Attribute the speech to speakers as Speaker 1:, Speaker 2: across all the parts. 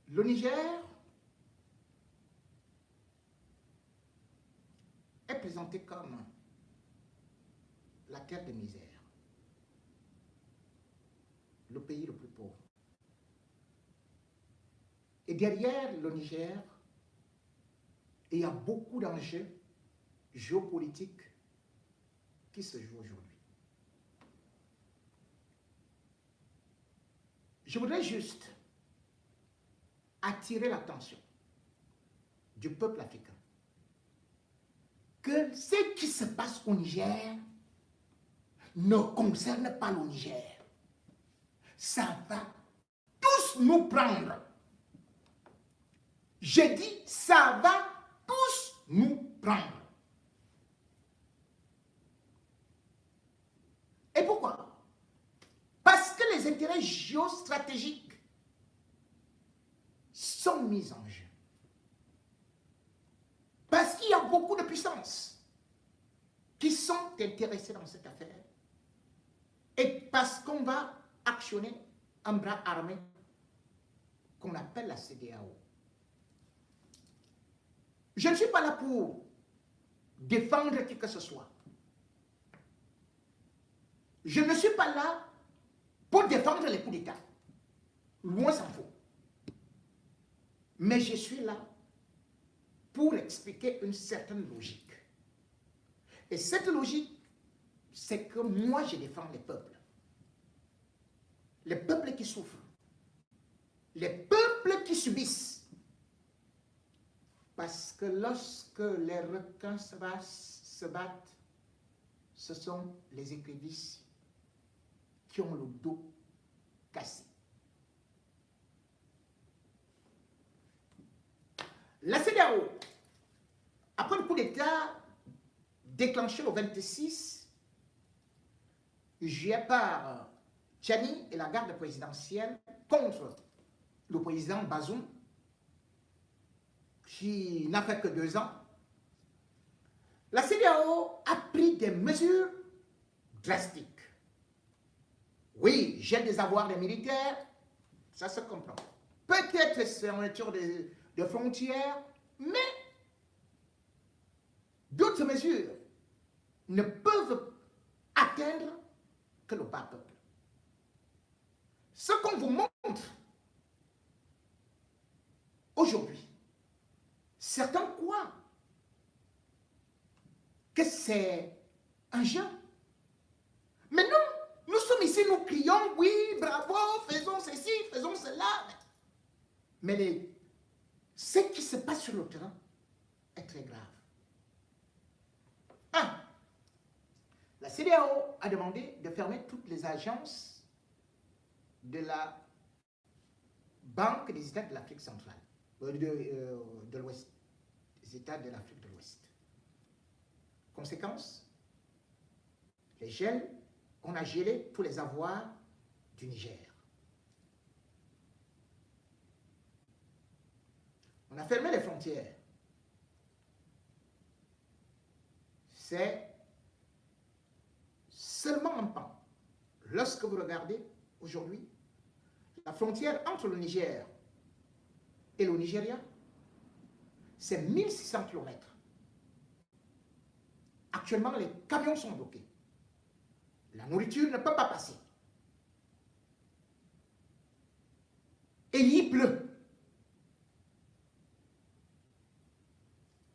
Speaker 1: Le Niger est présenté comme la terre de misère, le pays le plus pauvre. Et derrière le Niger, il y a beaucoup d'enjeux géopolitiques qui se jouent aujourd'hui. Je voudrais juste attirer l'attention du peuple africain que ce qui se passe au Niger ne concerne pas le Niger. Ça va tous nous prendre. J'ai dit, ça va tous nous prendre. Et pourquoi? Parce que les intérêts géostratégiques sont mis en jeu. Parce qu'il y a beaucoup de puissances qui sont intéressées dans cette affaire. Et parce qu'on va actionner un bras armé qu'on appelle la CEDEAO. Je ne suis pas là pour défendre qui que ce soit. Je ne suis pas là pour défendre les coups d'État. Loin s'en faut. Mais je suis là pour expliquer une certaine logique. Et cette logique, c'est que moi, je défends les peuples. Les peuples qui souffrent. Les peuples qui subissent. Parce que lorsque les requins se battent, ce sont les écrevisses qui ont le dos cassé. La CEDEAO, après le coup d'État déclenché au 26 juillet par Tchani et la garde présidentielle contre le président Bazoum, qui n'a fait que 2 ans, la CEDEAO a pris des mesures drastiques. Oui, j'ai des avoirs des militaires, ça se comprend. Peut-être fermeture de frontières, mais d'autres mesures ne peuvent atteindre que le bas peuple. Ce qu'on vous montre aujourd'hui, certains croient que c'est un jeu. Mais non, nous sommes ici, nous crions, oui, bravo, faisons ceci, faisons cela. Mais ce qui se passe sur le terrain est très grave. 1. La CEDEAO a demandé de fermer toutes les agences de la Banque des États de l'Afrique centrale, de l'Ouest, des États de l'Afrique de l'Ouest. Conséquence, on a gelé tous les avoirs du Niger. On a fermé les frontières. C'est seulement un pan. Lorsque vous regardez aujourd'hui, la frontière entre le Niger et le Nigeria, c'est 1600 km. Actuellement, les camions sont bloqués. La nourriture ne peut pas passer. Et il pleut.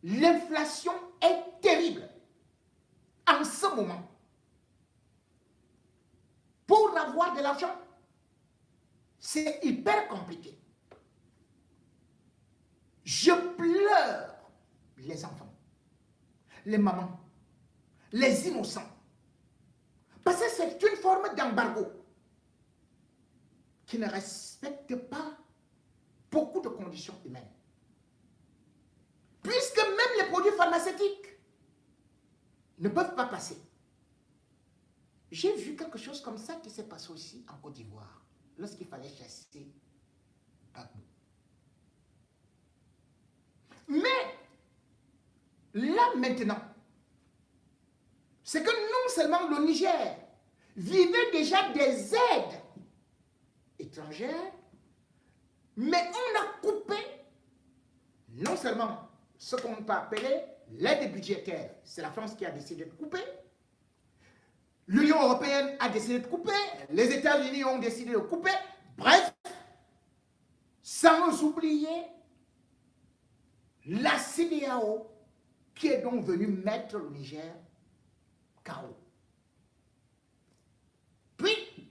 Speaker 1: L'inflation est terrible en ce moment. Pour avoir de l'argent, c'est hyper compliqué. Je pleure les enfants, les mamans, les innocents. Parce que c'est une forme d'embargo qui ne respecte pas beaucoup de conditions humaines. Puisque même les produits pharmaceutiques ne peuvent pas passer. J'ai vu quelque chose comme ça qui s'est passé aussi en Côte d'Ivoire, lorsqu'il fallait chasser Gbagbo. Mais, là maintenant, c'est que non seulement le Niger vivait déjà des aides étrangères, Mais on a coupé non seulement ce qu'on peut appeler l'aide budgétaire, c'est la France qui a décidé de couper, l'Union européenne a décidé de couper, les États-Unis ont décidé de couper, bref, sans oublier la CEDEAO qui est donc venue mettre le Niger KO. Puis,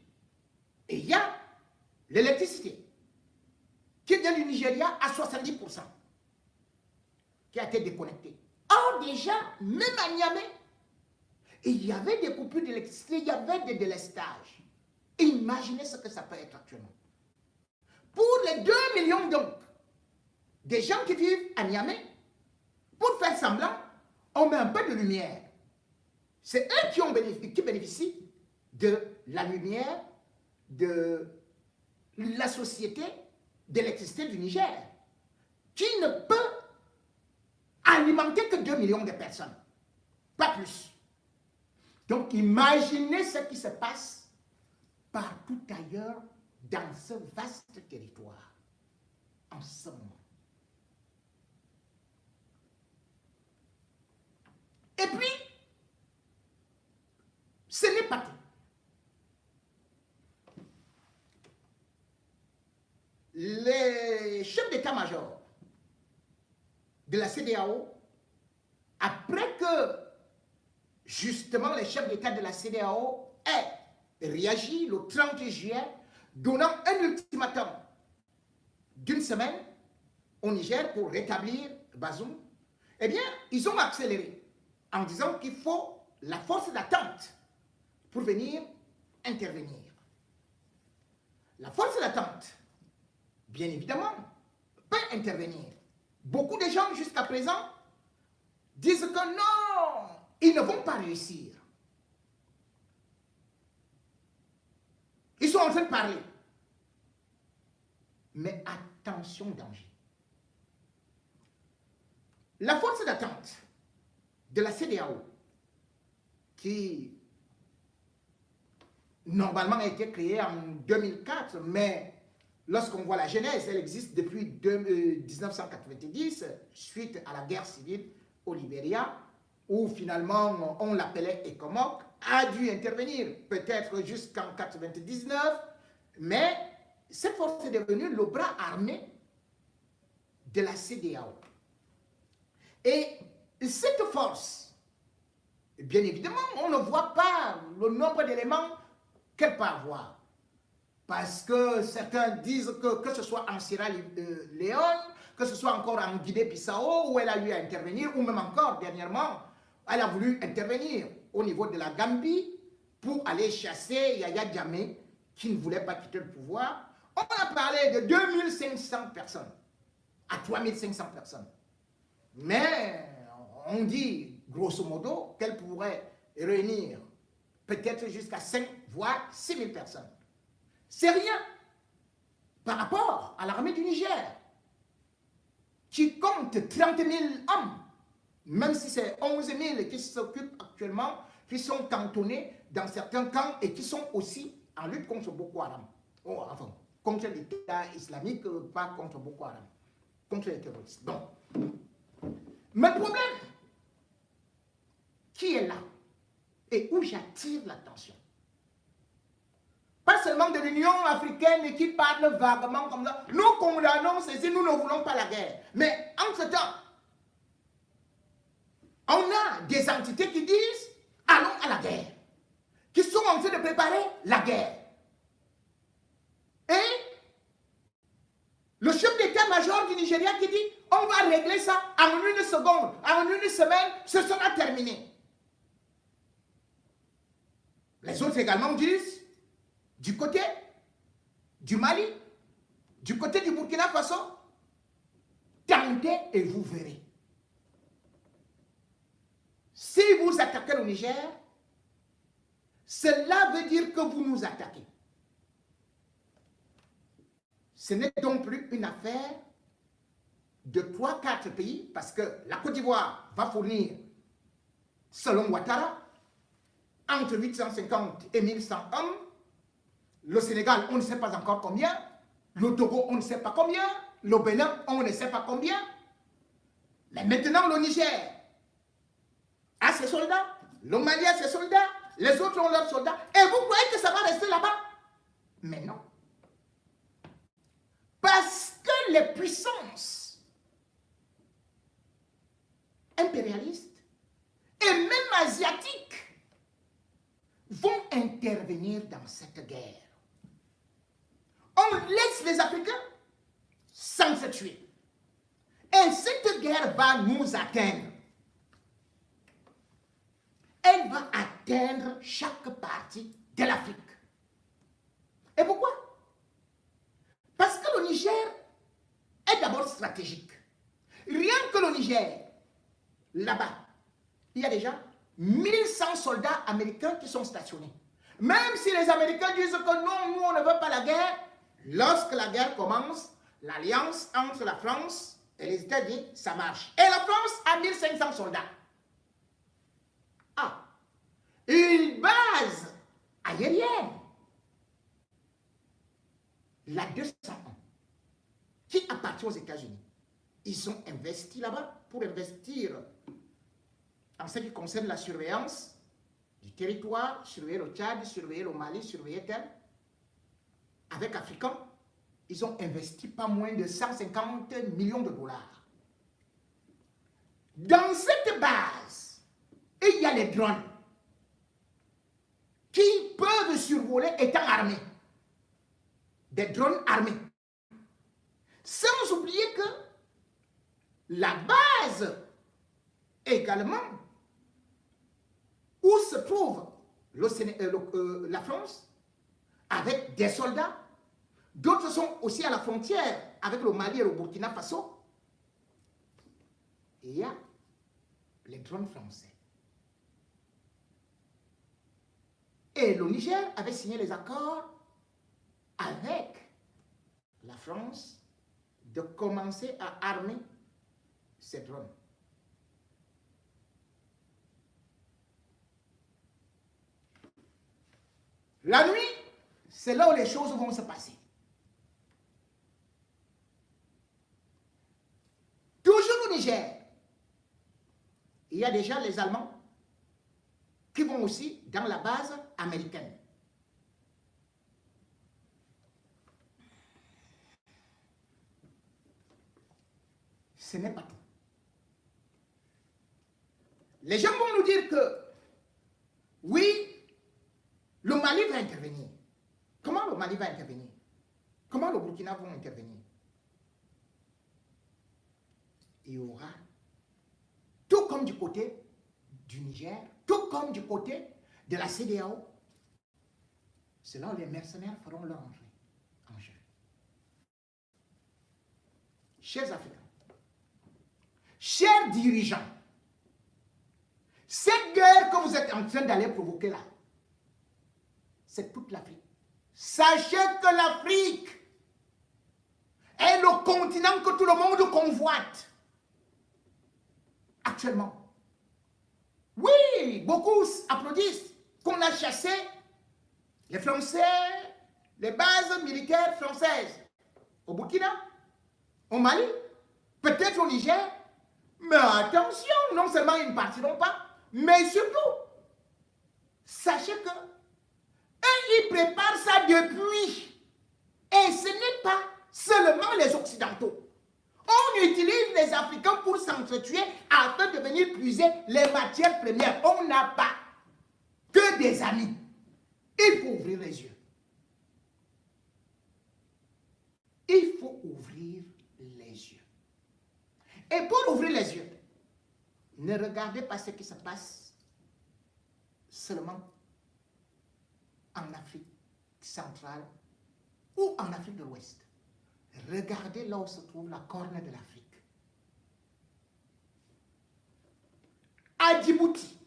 Speaker 1: il y a l'électricité qui vient du Nigeria à 70%, qui a été déconnectée. Or, déjà, même à Niamey, il y avait des coupures d'électricité, il y avait des délestages. Imaginez ce que ça peut être actuellement. Pour les 2 millions donc, des gens qui vivent à Niamey, pour faire semblant, on met un peu de lumière. C'est eux qui bénéficient de la lumière de la société d'électricité du Niger, qui ne peut alimenter que 2 millions de personnes, pas plus. Donc imaginez ce qui se passe partout ailleurs dans ce vaste territoire en ce moment. Et puis, ce n'est pas tout. Les chefs d'état-major de la CEDEAO, après que justement les chefs d'état de la CEDEAO aient réagi le 30 juillet, donnant un ultimatum d'une semaine au Niger pour rétablir Bazoum, eh bien, ils ont accéléré en disant qu'il faut la force d'attente pour venir intervenir. La force d'attente, bien évidemment, peut intervenir. Beaucoup de gens jusqu'à présent disent que non, ils ne vont pas réussir. Ils sont en train de parler. Mais attention, danger. La force d'attente de la CEDEAO, qui normalement a été créée en 2004, mais lorsqu'on voit la genèse, elle existe depuis 1990, suite à la guerre civile au Libéria, où finalement on l'appelait ECOMOG, a dû intervenir peut-être jusqu'en 1999, mais cette force est devenue le bras armé de la CEDEAO. Et cette force, bien évidemment, on ne voit pas le nombre d'éléments qu'elle peut avoir. Parce que certains disent que ce soit en Sierra Leone, que ce soit encore en Guinée-Bissau, où elle a eu à intervenir, ou même encore dernièrement, elle a voulu intervenir au niveau de la Gambie pour aller chasser Yaya Jammeh, qui ne voulait pas quitter le pouvoir. On a parlé de 2500 personnes à 3500 personnes. Mais on dit, grosso modo, qu'elle pourrait réunir peut-être jusqu'à 5, voire 6000 personnes. C'est rien par rapport à l'armée du Niger, qui compte 30 000 hommes, même si c'est 11 000 qui s'occupent actuellement, qui sont cantonnés dans certains camps et qui sont aussi en lutte contre Boko Haram. Oh, enfin, contre l'État islamique, pas contre Boko Haram, contre les terroristes. Donc, mais le problème qui est là et où j'attire l'attention, pas seulement de l'Union africaine qui parle vaguement comme ça, nous condamnons ceci, nous ne voulons pas la guerre. Mais entre-temps, on a des entités qui disent allons à la guerre, qui sont en train de préparer la guerre. Et le chef d'état-major du Nigeria qui dit on va régler ça en 1 seconde, en 1 semaine, ce sera terminé. Les autres également disent du côté du Mali, du côté du Burkina Faso, tentez et vous verrez. Si vous attaquez le Niger, cela veut dire que vous nous attaquez. Ce n'est donc plus une affaire de 3-4 pays, parce que la Côte d'Ivoire va fournir, selon Ouattara, entre 850 et 1100 hommes. Le Sénégal, on ne sait pas encore combien. Le Togo, on ne sait pas combien. Le Bénin, on ne sait pas combien. Mais maintenant, le Niger a ses soldats. Le Mali a ses soldats. Les autres ont leurs soldats. Et vous croyez que ça va rester là-bas? Mais non. Parce que les puissances impérialistes et même asiatiques vont intervenir dans cette guerre. On laisse les Africains sans se tuer. Et cette guerre va nous atteindre. Elle va atteindre chaque partie de l'Afrique. Et pourquoi? Parce que le Niger est d'abord stratégique. Rien que le Niger, là-bas, il y a déjà 1100 soldats américains qui sont stationnés. Même si les Américains disent que non, nous on ne veut pas la guerre, lorsque la guerre commence, l'alliance entre la France et les États-Unis, ça marche. Et la France a 1500 soldats. Ah, une base aérienne, la 201, qui appartient aux États-Unis. Ils ont investi là-bas pour investir en ce qui concerne la surveillance du territoire, surveiller le Tchad, surveiller le Mali, surveiller tel. Avec Africains, ils ont investi pas moins de 150 millions de dollars. Dans cette base, il y a les drones qui peuvent survoler étant armés. Des drones armés. Sans oublier que la base également où se trouve la France avec des soldats. D'autres sont aussi à la frontière avec le Mali et le Burkina Faso. Il y a les drones français. Et le Niger avait signé les accords avec la France de commencer à armer ces drones. La nuit, c'est là où les choses vont se passer. Toujours au Niger, il y a déjà les Allemands qui vont aussi dans la base américaine. Ce n'est pas tout. Les gens vont nous dire que oui, le Mali va intervenir. Comment le Mali va intervenir? Comment le Burkina va intervenir? Il y aura, tout comme du côté du Niger, tout comme du côté de la CEDEAO, c'est là où les mercenaires feront leur entrée en jeu. Chers Africains, chers dirigeants, cette guerre que vous êtes en train d'aller provoquer là, c'est toute l'Afrique. Sachez que l'Afrique est le continent que tout le monde convoite actuellement. Oui, beaucoup applaudissent qu'on a chassé les Français, les bases militaires françaises au Burkina, au Mali, peut-être au Niger. Mais attention, non seulement ils ne partiront pas, mais surtout, sachez que ils préparent ça depuis. Et ce n'est pas seulement les Occidentaux. On utilise les Africains pour s'entretuer afin de venir puiser les matières premières. On n'a pas que des amis. Il faut ouvrir les yeux. Il faut ouvrir les yeux. Et pour ouvrir les yeux, ne regardez pas ce qui se passe seulement en Afrique centrale ou en Afrique de l'Ouest. Regardez là où se trouve la corne de l'Afrique. À Djibouti.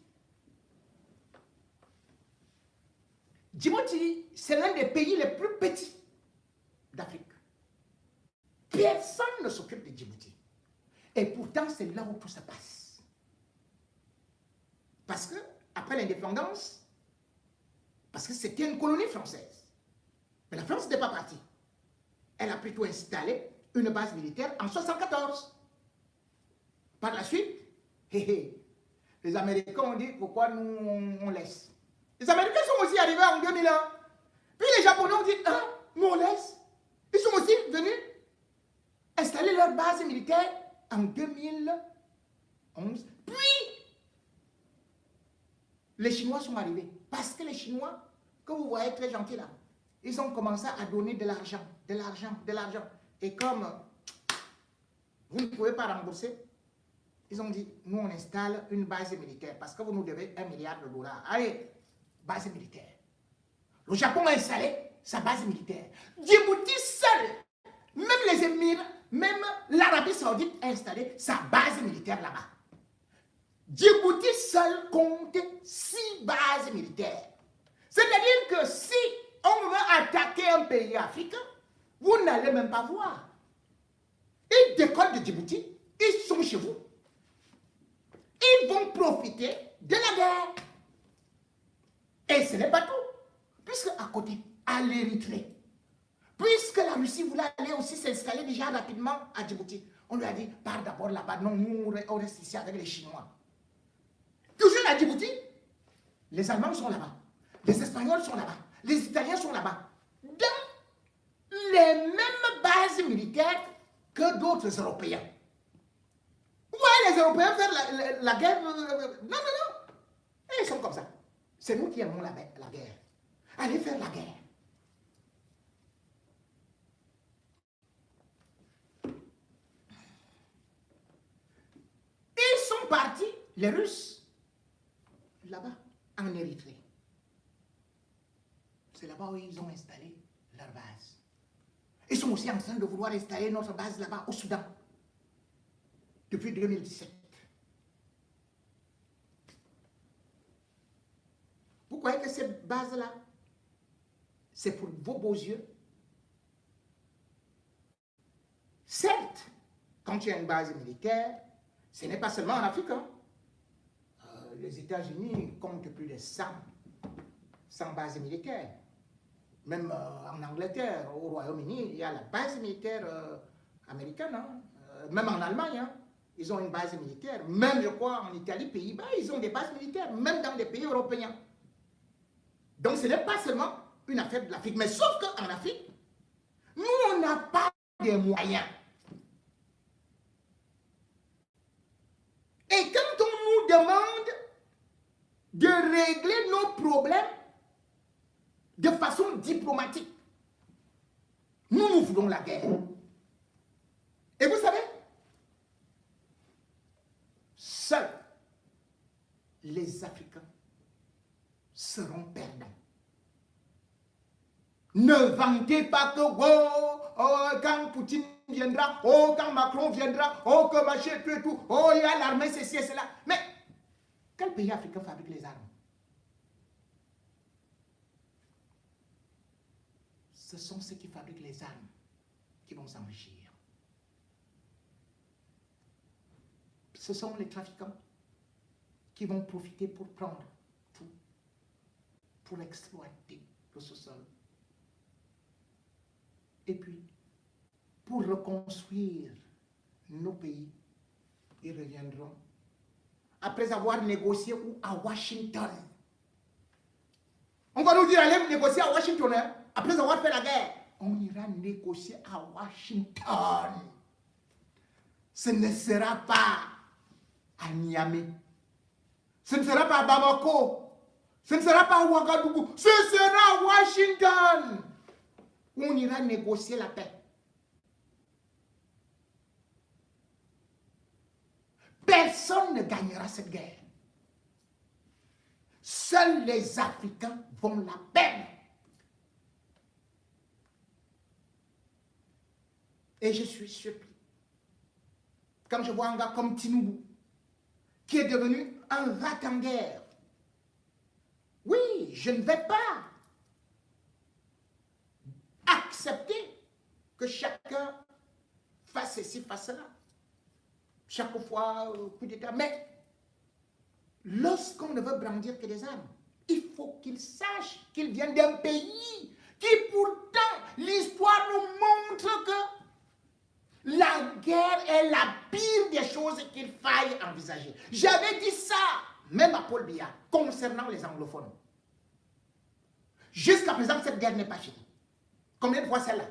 Speaker 1: Djibouti, c'est l'un des pays les plus petits d'Afrique. Personne ne s'occupe de Djibouti. Et pourtant, c'est là où tout se passe. Parce que, après l'indépendance, parce que c'était une colonie française. Mais la France n'était pas partie. elle a plutôt installé une base militaire en 1974. Par la suite, les Américains ont dit pourquoi nous on laisse. Les Américains sont aussi arrivés en 2001. Puis les Japonais ont dit, ah, nous on laisse. Ils sont aussi venus installer leur base militaire en 2011. Puis, les Chinois sont arrivés. Parce que les Chinois, que vous voyez très gentils là, ils ont commencé à donner de l'argent, de l'argent, de l'argent. Et comme vous ne pouvez pas rembourser, ils ont dit, nous on installe une base militaire parce que vous nous devez 1 milliard de dollars. Allez, base militaire. Le Japon a installé sa base militaire. Djibouti seul, même les Émirats, même l'Arabie Saoudite a installé sa base militaire là-bas. Djibouti seul compte 6 bases militaires. C'est-à-dire que si on veut attaquer un pays africain, vous n'allez même pas voir. Ils décollent de Djibouti, ils sont chez vous. Ils vont profiter de la guerre. Et ce n'est pas tout. Puisque à côté, à l'Érythrée, puisque la Russie voulait aller aussi s'installer déjà rapidement à Djibouti, on lui a dit, pars d'abord là-bas. Non, nous, on reste ici avec les Chinois. Toujours à Djibouti, les Allemands sont là-bas. Les Espagnols sont là-bas. Les Italiens sont là-bas. Dans les mêmes bases militaires que d'autres Européens. Vous voyez les Européens faire la guerre? Non, non, non. Et ils sont comme ça. C'est nous qui aimons la guerre. Allez faire la guerre. Ils sont partis, les Russes, là-bas, en Érythrée. C'est là-bas où ils ont installé leur base. Ils sont aussi en train de vouloir installer notre base là-bas, au Soudan, depuis 2017. Vous croyez que cette base-là, c'est pour vos beaux yeux? Certes, quand il y a une base militaire, ce n'est pas seulement en Afrique. Hein. Les États-Unis comptent plus de 100 bases militaires. Même en Angleterre, au Royaume-Uni, il y a la base militaire américaine. Hein. Même en Allemagne, hein, ils ont une base militaire. Même, je crois, en Italie, Pays-Bas, ils ont des bases militaires. Même dans des pays européens. Donc, ce n'est pas seulement une affaire de l'Afrique. Mais sauf qu'en Afrique, nous, on n'a pas de moyens. Et quand on nous demande de régler nos problèmes de façon diplomatique, nous voulons la guerre. Et vous savez, seuls les Africains seront perdants. Ne vantez pas que quand Poutine viendra, quand Macron viendra, que machin, tout, il y a l'armée, ceci et cela. Mais quel pays africain fabrique les armes? Ce sont ceux qui fabriquent les armes qui vont s'enrichir. Ce sont les trafiquants qui vont profiter pour prendre tout, pour exploiter le sous-sol. Et puis, pour reconstruire nos pays, ils reviendront après avoir négocié où? À Washington. On va nous dire, allez négocier à Washington, hein? Après avoir fait la guerre. On ira négocier à Washington. Ce ne sera pas à Niamey. Ce ne sera pas à Bamako. Ce ne sera pas à Ouagadougou. Ce sera à Washington. Où on ira négocier la paix. Personne ne gagnera cette guerre. Seuls les Africains vont la perdre. Et je suis surpris. Quand je vois un gars comme Tinubu, qui est devenu un rat en guerre. Oui, je ne vais pas accepter que chacun fasse ceci, fasse cela. Chaque fois, coup d'État. Mais lorsqu'on ne veut brandir que des armes, il faut qu'il sache qu'il vient d'un pays qui pourtant, l'histoire nous montre que la guerre est la pire des choses qu'il faille envisager. J'avais dit ça, même à Paul Biya, concernant les anglophones. Jusqu'à présent, cette guerre n'est pas finie. Combien de fois celle-là?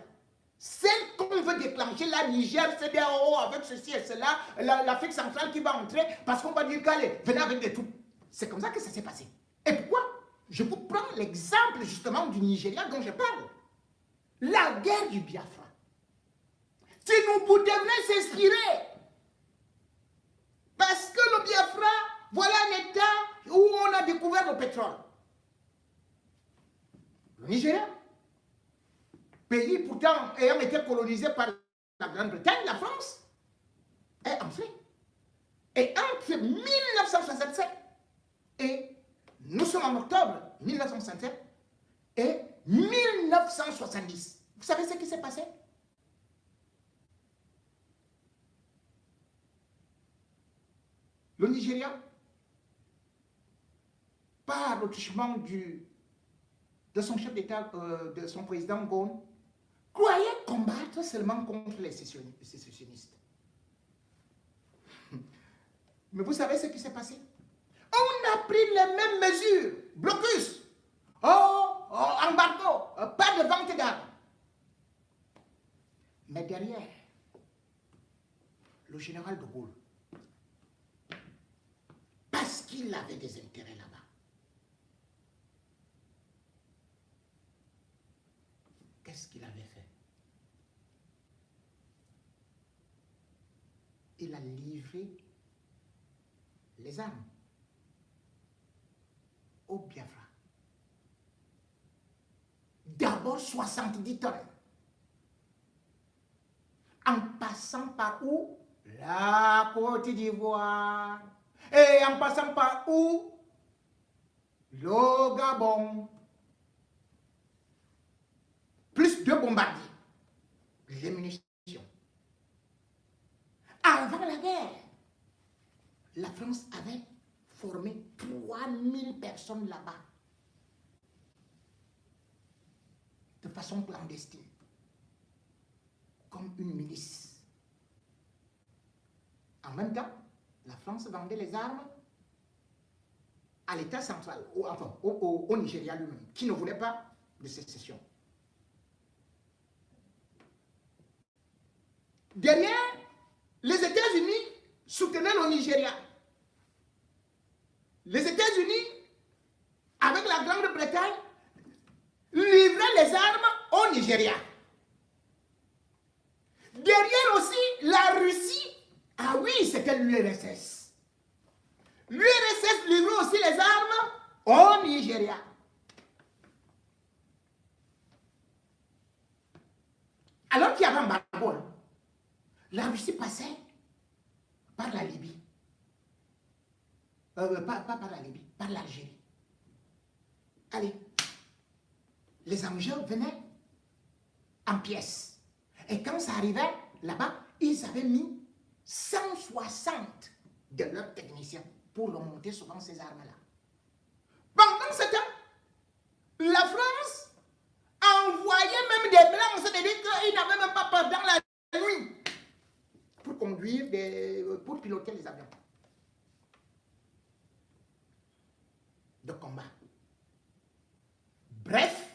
Speaker 1: Celle qu'on veut déclencher, la Niger, CEDEAO, avec ceci et cela, l'Afrique centrale qui va entrer, parce qu'on va dire qu'allez, venez avec des troupes. C'est comme ça que ça s'est passé. Et pourquoi? Je vous prends l'exemple justement du Nigeria dont je parle. La guerre du Biafra. Si nous devenons s'inspirer, parce que le Biafra, voilà un état où on a découvert le pétrole. Le Nigeria, pays pourtant ayant été colonisé par la Grande-Bretagne, la France, est enflé. Et entre 1967 et nous sommes en octobre 1967 et 1970, vous savez ce qui s'est passé? Le Nigeria, par le truchement de son chef d'État, de son président Gowon, croyait combattre seulement contre les sécessionnistes. Mais vous savez ce qui s'est passé? On a pris les mêmes mesures. Blocus, embargo, pas de vente d'armes. Mais derrière, le général de Gaulle, parce qu'il avait des intérêts là-bas, qu'est-ce qu'il avait fait? Il a livré les armes au Biafra. D'abord 70 tonnes. En passant par où? La Côte d'Ivoire. Et en passant par où? Le Gabon. Plus de bombardiers. Les munitions. Avant la guerre, la France avait formé 3000 personnes là-bas. De façon clandestine. Comme une milice. En même temps, la France vendait les armes à l'État central, au Nigeria lui-même, qui ne voulait pas de sécession. Derrière, les États-Unis soutenaient le Nigeria. Les États-Unis, avec la Grande-Bretagne, livraient les armes au Nigeria. Derrière aussi, la Russie, ah oui, c'était l'URSS. L'URSS livrait aussi les armes au Nigeria. Alors qu'il y avait un embargo, la Russie passait par la Libye. Pas par la Libye, par l'Algérie. Allez, les engins venaient en pièces. Et quand ça arrivait là-bas, ils avaient mis 160 de leurs techniciens pour remonter souvent ces armes-là. Pendant ce temps, la France envoyait même des blancs, c'est-à-dire qu'ils n'avaient même pas peur dans la nuit pour conduire, pour piloter les avions de combat. Bref,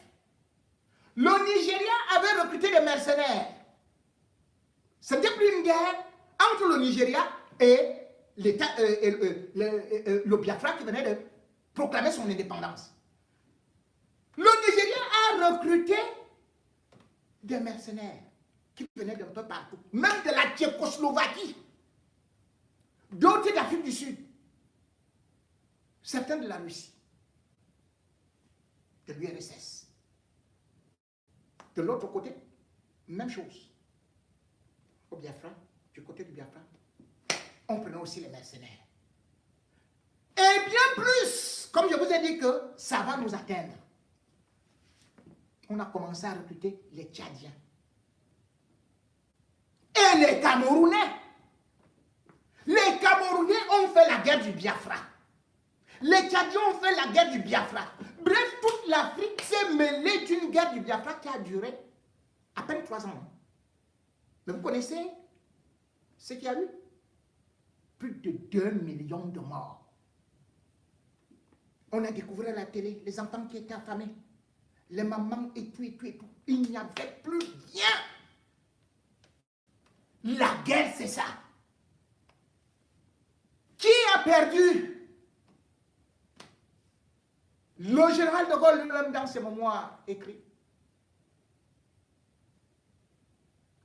Speaker 1: le Nigeria avait recruté des mercenaires. C'était plus une guerre entre le Nigeria et le Biafra qui venait de proclamer son indépendance. Le Nigeria a recruté des mercenaires qui venaient d'un peu partout, même de la Tchécoslovaquie, d'autres d'Afrique du Sud, certains de la Russie, de l'URSS. De l'autre côté, même chose. Au Biafra, du côté du Biafra, on prenait aussi les mercenaires. Et bien plus, comme je vous ai dit que ça va nous atteindre, on a commencé à recruter les Tchadiens. Et les Camerounais. Les Camerounais ont fait la guerre du Biafra. Les Tchadiens ont fait la guerre du Biafra. Bref, toutes l'Afrique s'est mêlée d'une guerre du Biafra qui a duré à peine 3 ans. Mais vous connaissez ce qu'il y a eu? Plus de 2 millions de morts. On a découvert à la télé les enfants qui étaient affamés, les mamans et tout, et tout, et tout. Il n'y avait plus rien. La guerre, c'est ça. Qui a perdu? Le général de Gaulle lui-même dans ses mémoires écrit.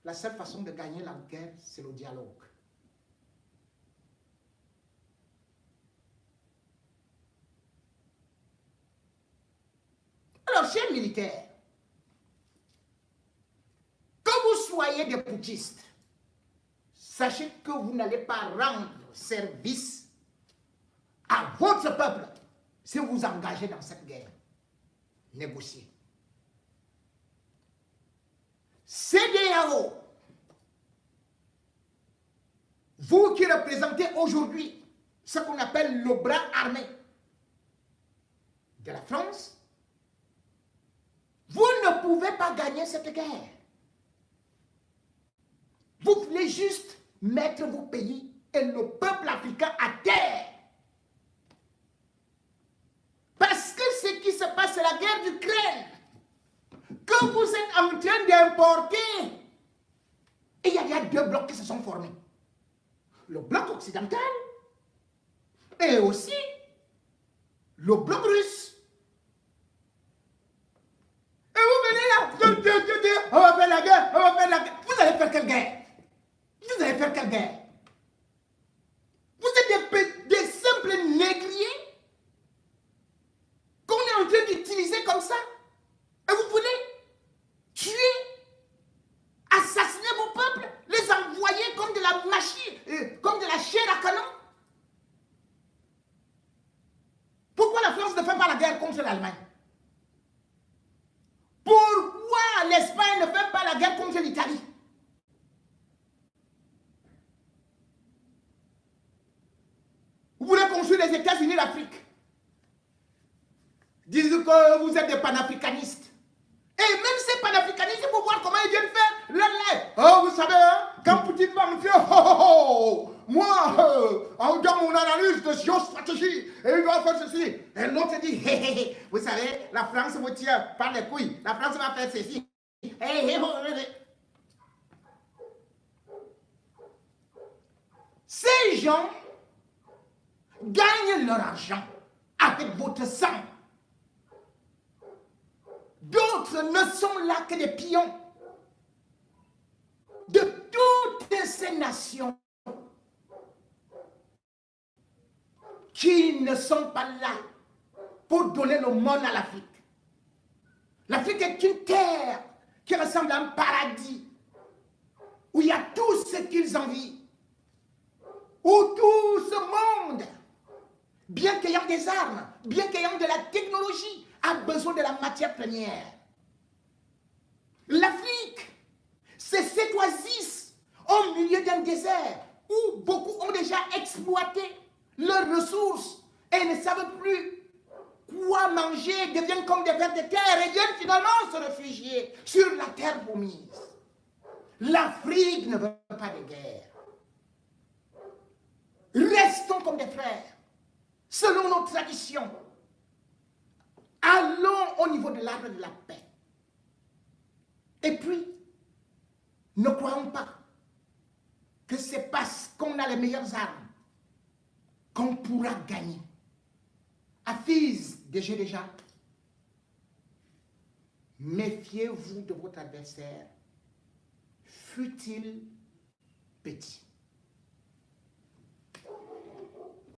Speaker 1: La seule façon de gagner la guerre, c'est le dialogue. Alors, chers militaires, que vous soyez des putschistes, sachez que vous n'allez pas rendre service à votre peuple si vous vous engagez dans cette guerre. Négociez. CEDEAO, vous qui représentez aujourd'hui ce qu'on appelle le bras armé de la France, vous ne pouvez pas gagner cette guerre. Vous voulez juste mettre vos pays et le peuple africain à terre. Parce que ce qui se passe, c'est la guerre d'Ukraine que vous êtes en train d'importer. Et il y a 2 blocs qui se sont formés. Le bloc occidental et aussi le bloc russe. Et vous venez là, on va faire la guerre, on va faire la guerre. Vous allez faire quelle guerre? Vous allez faire quelle guerre? Vous êtes des simples négriers qu'on est en train d'utiliser comme ça. Et vous voulez tuer, assassiner vos peuples, les envoyer comme de la machine, comme de la chair à canon. Pourquoi la France ne fait pas la guerre contre l'Allemagne? Pourquoi l'Espagne ne fait pas la guerre contre l'Italie? Vous voulez construire les États-Unis d'Afrique? Dites que vous êtes des panafricanistes. Et même ces panafricanistes, il faut voir comment ils viennent faire leur lait. Oh, vous savez, hein, quand Poutine va me dire, moi, dans mon analyse de géostratégie, et il doit faire ceci. Et l'autre dit, vous savez, la France vous tient par les couilles. La France va faire ceci. Ces gens gagnent leur argent avec votre sang. D'autres ne sont là que des pions de toutes ces nations qui ne sont pas là pour donner le monde à l'Afrique. L'Afrique est une terre qui ressemble à un paradis où il y a tout ce qu'ils envient, où tout ce monde, bien qu'ayant des armes, bien qu'ayant de la technologie, a besoin de la matière première. L'Afrique, c'est cette oasis au milieu d'un désert où beaucoup ont déjà exploité leurs ressources et ne savent plus quoi manger, deviennent comme des vers de terre et viennent finalement se réfugier sur la terre promise. L'Afrique ne veut pas de guerre. Restons comme des frères, selon nos traditions. Allons au niveau de l'arbre de la paix. Et puis, ne croyons pas que c'est parce qu'on a les meilleures armes qu'on pourra gagner. Affiche déjà, méfiez-vous de votre adversaire, fût-il petit.